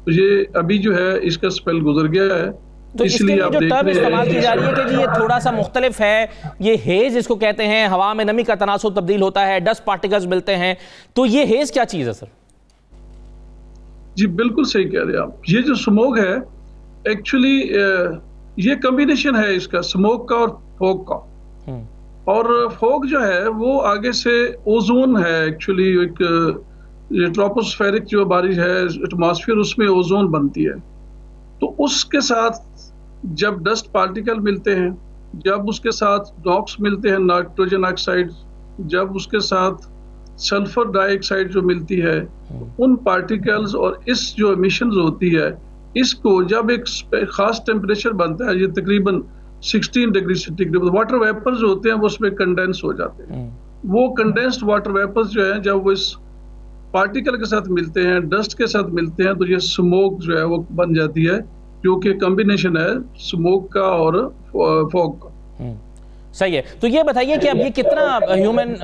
تو یہ ابھی جو ہے اس کا سپیل گزر گیا ہے. تو اس کے لیے جو ٹرم استعمال کی جا رہی ہے کہ جی یہ تھوڑا سا مختلف ہے, یہ ہیز اس کو کہتے ہیں, ہوا میں نمی کا تناسب تبدیل ہوتا ہے, ڈسٹ پارٹیکلز ملتے ہیں, تو یہ ہیز کیا چیز ہے سر؟ جی بالکل صحیح کہہ رہے ہیں آپ. یہ جو سموگ ہے ایکچولی یہ کمبینیشن ہے اس کا, سموگ کا اور فوگ کا. اور فوگ جو ہے وہ آگے سے اوزون ہے ایکچولی, ایک ٹراپوسفیرک جو بارش ہے ایٹماسفیئر, اس میں اوزون بنتی ہے. تو اس کے ساتھ جب ڈسٹ پارٹیکل ملتے ہیں, جب اس کے ساتھ ڈاکس ملتے ہیں, نائٹروجن آکسائڈ, جب اس کے ساتھ سلفر ڈائی آکسائڈ جو ملتی ہے, ان پارٹیکلز اور اس جو ایمیشنز ہوتی ہے, اس کو جب ایک خاص ٹیمپریچر بنتا ہے, یہ تقریباً 16 degree centigrade, water vapours ہوتے ہیں وہ اس میں کنڈینس ہو جاتے ہیں. وہ کنڈینسڈ واٹر ویپرز جو ہیں جب وہ اس پارٹیکل کے ساتھ ملتے ہیں, ڈسٹ کے ساتھ ملتے ہیں, تو یہ سموک جو ہے وہ بن جاتی ہے, جو کہ کمبینیشن ہے سموک کا اور فوگ کا. صحیح ہے. تو یہ بتائیے کہ اب یہ کتنا ہیومن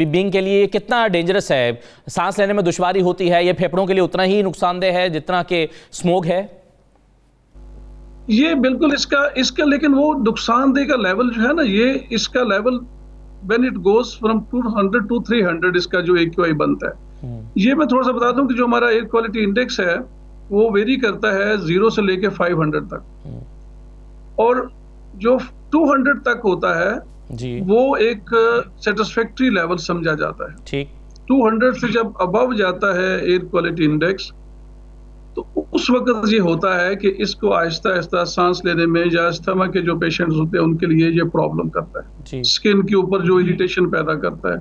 بینگ کے لیے کتنا ڈینجرس ہے؟ سانس لینے میں دشواری ہوتی ہے, یہ پھیپھڑوں کے لیے اتنا ہی نقصان دہ ہے جتنا کہ سموگ ہے؟ یہ بالکل اس کا لیکن وہ نقصان دہ کا لیول جو ہے نا, یہ اس کا level when it goes from 200 to 300 اس کا جو AQI بنتا ہے. یہ میں تھوڑا سا بتا دوں کہ جو ہمارا ایئر کوالٹی انڈیکس ہے وہ ویری کرتا ہے 0 سے لے کے 500 تک, اور جو 200 تک ہوتا ہے وہ ایک سیٹسفیکٹری لیول سمجھا جاتا ہے. 200 سے جب ابو جاتا ہے ایئر کوالٹی انڈیکس, تو اس وقت یہ ہوتا ہے کہ اس کو آہستہ آہستہ سانس لینے میں یا استھما کے جو پیشنٹس ہوتے ہیں ان کے لیے یہ پرابلم کرتا ہے, سکن کے اوپر جو اریٹیشن پیدا کرتا ہے,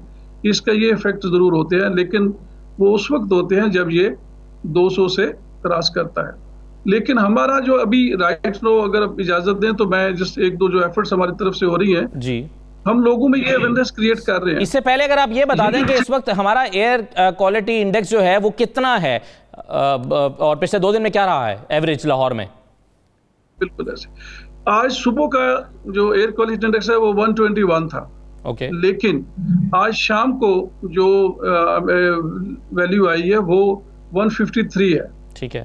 اس کا یہ ایفیکٹ ضرور ہوتے ہیں, لیکن وہ اس وقت ہوتے ہیں جب یہ 200 سے کراس کرتا ہے. لیکن ہمارا جو ابھی رائٹ نو اگر آپ اجازت دیں تو میں جس 1-2 جو ایفرٹس ہماری طرف سے ہو رہی ہیں, ہم لوگوں میں یہ اویئرنیس کریٹ کر رہے ہیں. اس سے پہلے اگر آپ یہ بتا دیں کہ اس وقت ہمارا ایئر کوالٹی انڈیکس جو ہے وہ کتنا ہے, اور پچھلے 2 دن میں کیا رہا ہے ایوریج لاہور میں؟ بالکل ایسے آج صبح کا جو ایئر کوالٹی انڈیکس ہے وہ 121 تھا, لیکن آج شام کو جو ویلیو آئی ہے وہ 153 ہے. ٹھیک ہے.